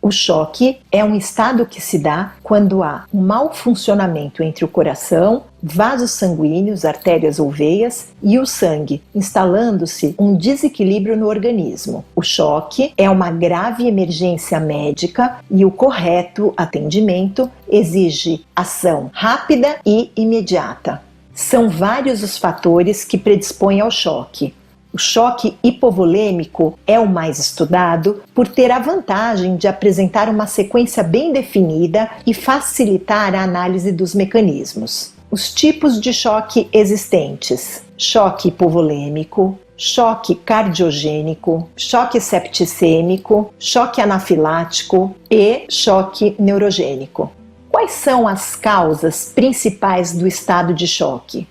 O choque é um estado que se dá quando há um mau funcionamento entre o coração, vasos sanguíneos, artérias ou veias e o sangue, instalando-se um desequilíbrio no organismo. O choque é uma grave emergência médica e o correto atendimento exige ação rápida e imediata. São vários os fatores que predispõem ao choque. O choque hipovolêmico é o mais estudado por ter a vantagem de apresentar uma sequência bem definida e facilitar a análise dos mecanismos. Os tipos de choque existentes: choque hipovolêmico, choque cardiogênico, choque septicêmico, choque anafilático e choque neurogênico. Quais são as causas principais do estado de choque?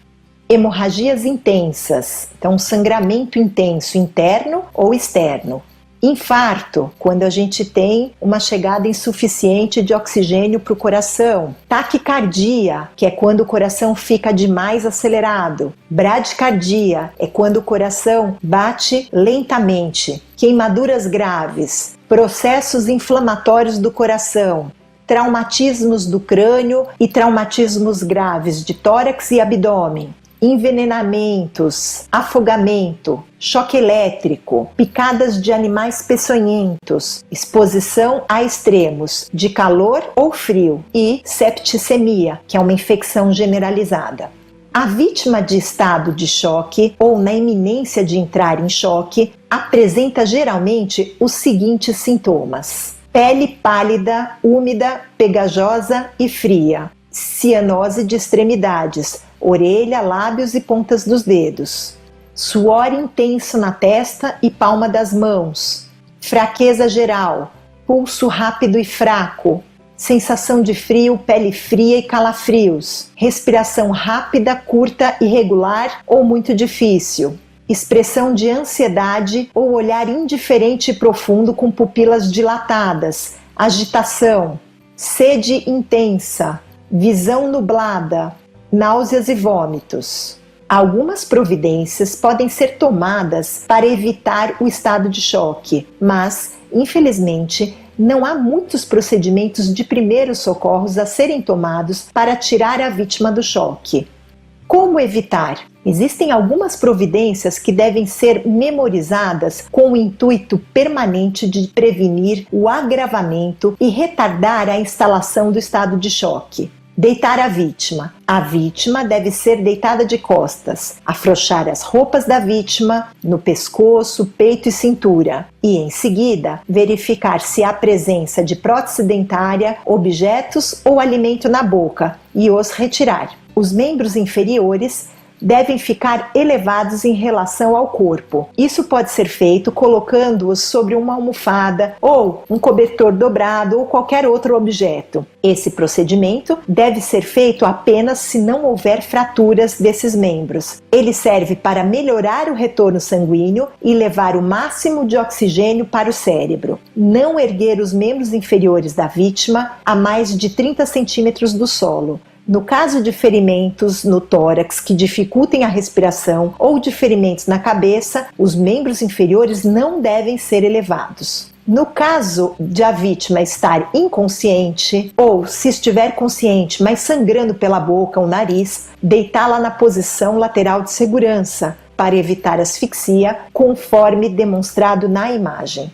Hemorragias intensas, então sangramento intenso interno ou externo. Infarto, quando a gente tem uma chegada insuficiente de oxigênio para o coração. Taquicardia, que é quando o coração fica demais acelerado. Bradicardia, é quando o coração bate lentamente. Queimaduras graves, processos inflamatórios do coração. Traumatismos do crânio e traumatismos graves de tórax e abdômen. Envenenamentos, afogamento, choque elétrico, picadas de animais peçonhentos, exposição a extremos de calor ou frio e septicemia, que é uma infecção generalizada. A vítima de estado de choque ou na iminência de entrar em choque apresenta geralmente os seguintes sintomas: pele pálida, úmida, pegajosa e fria, cianose de extremidades, orelha, lábios e pontas dos dedos, suor intenso na testa e palma das mãos, fraqueza geral, pulso rápido e fraco, sensação de frio, pele fria e calafrios, respiração rápida, curta, irregular ou muito difícil, expressão de ansiedade ou olhar indiferente e profundo com pupilas dilatadas, agitação, sede intensa, visão nublada, náuseas e vômitos. Algumas providências podem ser tomadas para evitar o estado de choque, mas, infelizmente, não há muitos procedimentos de primeiros socorros a serem tomados para tirar a vítima do choque. Como evitar? Existem algumas providências que devem ser memorizadas com o intuito permanente de prevenir o agravamento e retardar a instalação do estado de choque. Deitar a vítima. A vítima deve ser deitada de costas, afrouxar as roupas da vítima no pescoço, peito e cintura e, em seguida, verificar se há presença de prótese dentária, objetos ou alimento na boca e os retirar. Os membros inferiores devem ficar elevados em relação ao corpo. Isso pode ser feito colocando-os sobre uma almofada ou um cobertor dobrado ou qualquer outro objeto. Esse procedimento deve ser feito apenas se não houver fraturas desses membros. Ele serve para melhorar o retorno sanguíneo e levar o máximo de oxigênio para o cérebro. Não erguer os membros inferiores da vítima a mais de 30 centímetros do solo. No caso de ferimentos no tórax que dificultem a respiração ou de ferimentos na cabeça, os membros inferiores não devem ser elevados. No caso de a vítima estar inconsciente ou se estiver consciente, mas sangrando pela boca ou nariz, deitá-la na posição lateral de segurança para evitar asfixia, conforme demonstrado na imagem.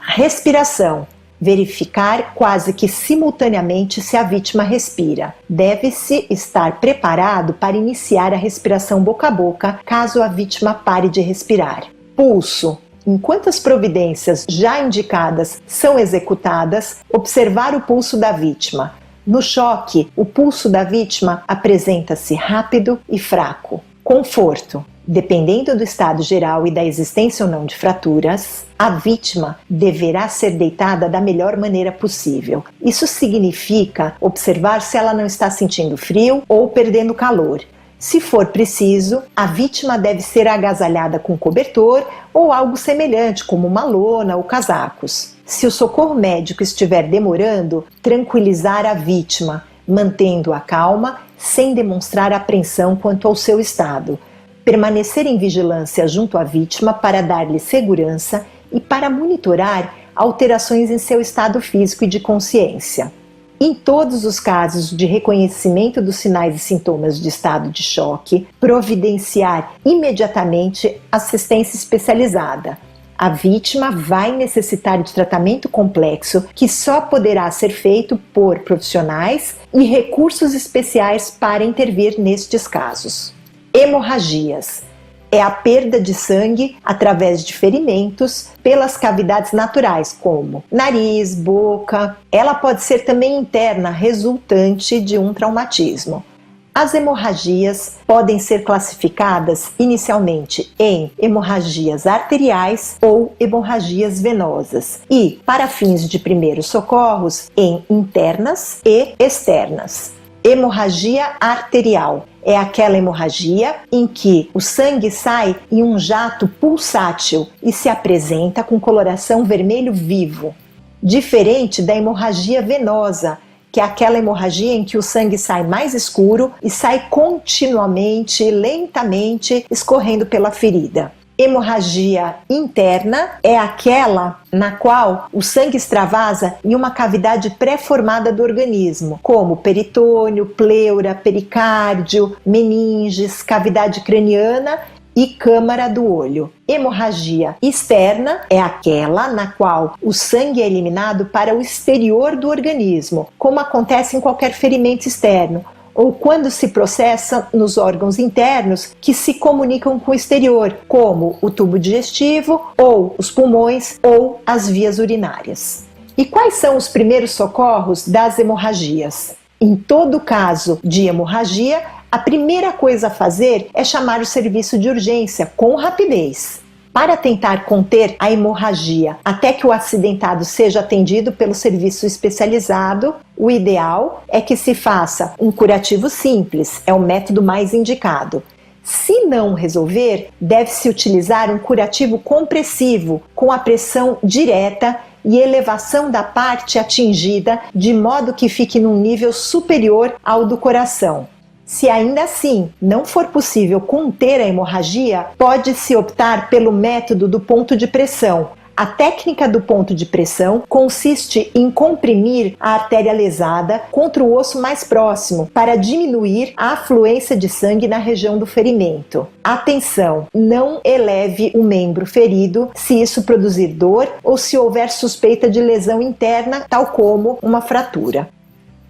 Respiração. Verificar quase que simultaneamente se a vítima respira. Deve-se estar preparado para iniciar a respiração boca a boca caso a vítima pare de respirar. Pulso. Enquanto as providências já indicadas são executadas, observar o pulso da vítima. No choque, o pulso da vítima apresenta-se rápido e fraco. Conforto. Dependendo do estado geral e da existência ou não de fraturas, a vítima deverá ser deitada da melhor maneira possível. Isso significa observar se ela não está sentindo frio ou perdendo calor. Se for preciso, a vítima deve ser agasalhada com cobertor ou algo semelhante, como uma lona ou casacos. Se o socorro médico estiver demorando, tranquilizar a vítima, mantendo-a calma, sem demonstrar apreensão quanto ao seu estado. Permanecer em vigilância junto à vítima para dar-lhe segurança e para monitorar alterações em seu estado físico e de consciência. Em todos os casos de reconhecimento dos sinais e sintomas de estado de choque, providenciar imediatamente assistência especializada. A vítima vai necessitar de tratamento complexo que só poderá ser feito por profissionais e recursos especiais para intervir nestes casos. Hemorragias. É a perda de sangue através de ferimentos pelas cavidades naturais, como nariz, boca. Ela pode ser também interna, resultante de um traumatismo. As hemorragias podem ser classificadas inicialmente em hemorragias arteriais ou hemorragias venosas e, para fins de primeiros socorros, em internas e externas. Hemorragia arterial é aquela hemorragia em que o sangue sai em um jato pulsátil e se apresenta com coloração vermelho vivo, diferente da hemorragia venosa, que é aquela hemorragia em que o sangue sai mais escuro e sai continuamente, lentamente, escorrendo pela ferida. Hemorragia interna é aquela na qual o sangue extravasa em uma cavidade pré-formada do organismo, como peritônio, pleura, pericárdio, meninges, cavidade craniana e câmara do olho. Hemorragia externa é aquela na qual o sangue é eliminado para o exterior do organismo, como acontece em qualquer ferimento externo, ou quando se processa nos órgãos internos que se comunicam com o exterior, como o tubo digestivo, ou os pulmões, ou as vias urinárias. E quais são os primeiros socorros das hemorragias? Em todo caso de hemorragia, a primeira coisa a fazer é chamar o serviço de urgência com rapidez. Para tentar conter a hemorragia até que o acidentado seja atendido pelo serviço especializado, o ideal é que se faça um curativo simples, é o método mais indicado. Se não resolver, deve-se utilizar um curativo compressivo, com a pressão direta e elevação da parte atingida, de modo que fique num nível superior ao do coração. Se ainda assim não for possível conter a hemorragia, pode-se optar pelo método do ponto de pressão. A técnica do ponto de pressão consiste em comprimir a artéria lesada contra o osso mais próximo para diminuir a afluência de sangue na região do ferimento. Atenção, não eleve o membro ferido se isso produzir dor ou se houver suspeita de lesão interna, tal como uma fratura.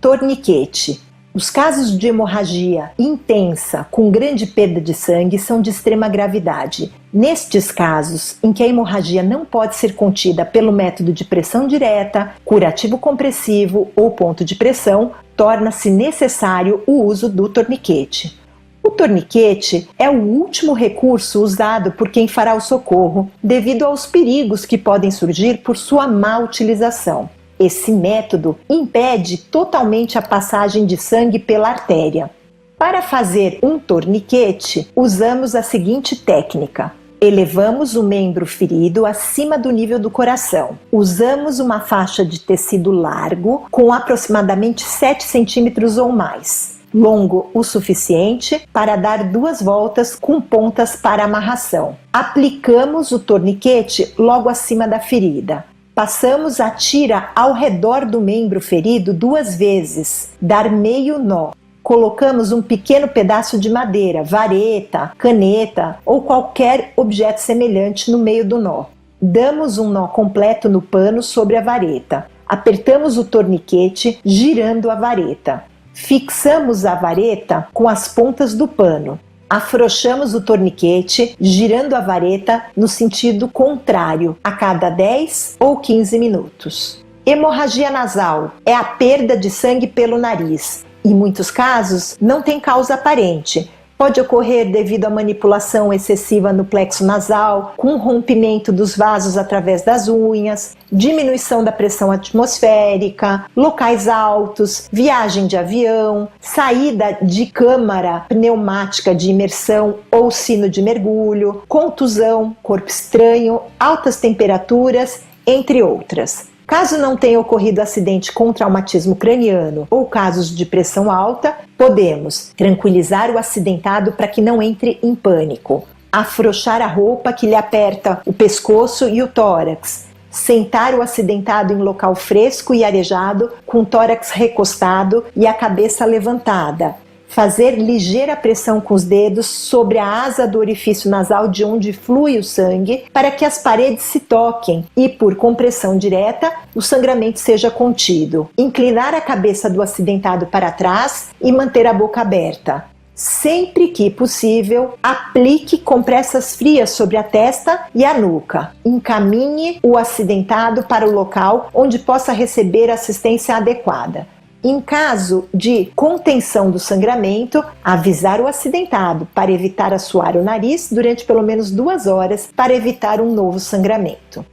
Torniquete. Os casos de hemorragia intensa com grande perda de sangue são de extrema gravidade. Nestes casos, em que a hemorragia não pode ser contida pelo método de pressão direta, curativo compressivo ou ponto de pressão, torna-se necessário o uso do torniquete. O torniquete é o último recurso usado por quem fará o socorro, devido aos perigos que podem surgir por sua má utilização. Esse método impede totalmente a passagem de sangue pela artéria. Para fazer um torniquete, usamos a seguinte técnica. Elevamos o membro ferido acima do nível do coração. Usamos uma faixa de tecido largo com aproximadamente 7 centímetros ou mais, longo o suficiente para dar 2 voltas com pontas para amarração. Aplicamos o torniquete logo acima da ferida. Passamos a tira ao redor do membro ferido 2 vezes, dar meio nó. Colocamos um pequeno pedaço de madeira, vareta, caneta ou qualquer objeto semelhante no meio do nó. Damos um nó completo no pano sobre a vareta. Apertamos o torniquete girando a vareta. Fixamos a vareta com as pontas do pano. Afrouxamos o torniquete, girando a vareta no sentido contrário, a cada 10 ou 15 minutos. Hemorragia nasal é a perda de sangue pelo nariz. Em muitos casos, não tem causa aparente. Pode ocorrer devido à manipulação excessiva no plexo nasal, com rompimento dos vasos através das unhas, diminuição da pressão atmosférica, locais altos, viagem de avião, saída de câmara pneumática de imersão ou sino de mergulho, contusão, corpo estranho, altas temperaturas, entre outras. Caso não tenha ocorrido acidente com traumatismo craniano ou casos de pressão alta, podemos tranquilizar o acidentado para que não entre em pânico, afrouxar a roupa que lhe aperta o pescoço e o tórax, sentar o acidentado em local fresco e arejado, com o tórax recostado e a cabeça levantada. Fazer ligeira pressão com os dedos sobre a asa do orifício nasal de onde flui o sangue para que as paredes se toquem e, por compressão direta, o sangramento seja contido. Inclinar a cabeça do acidentado para trás e manter a boca aberta. Sempre que possível, aplique compressas frias sobre a testa e a nuca. Encaminhe o acidentado para o local onde possa receber assistência adequada. Em caso de contenção do sangramento, avisar o acidentado para evitar assoar o nariz durante pelo menos 2 horas para evitar um novo sangramento.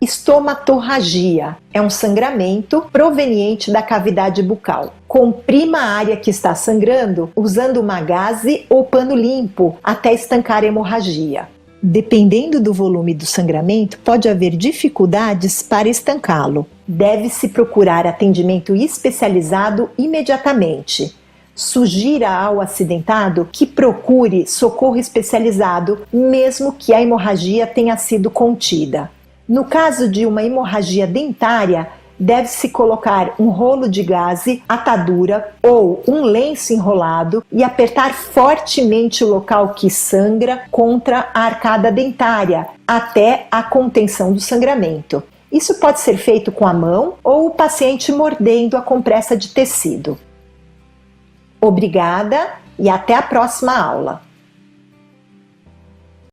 Estomatorragia é um sangramento proveniente da cavidade bucal. Comprima a área que está sangrando usando uma gaze ou pano limpo até estancar a hemorragia. Dependendo do volume do sangramento, pode haver dificuldades para estancá-lo. Deve-se procurar atendimento especializado imediatamente. Sugira ao acidentado que procure socorro especializado, mesmo que a hemorragia tenha sido contida. No caso de uma hemorragia dentária, deve-se colocar um rolo de gaze, atadura ou um lenço enrolado e apertar fortemente o local que sangra contra a arcada dentária até a contenção do sangramento. Isso pode ser feito com a mão ou o paciente mordendo a compressa de tecido. Obrigada e até a próxima aula!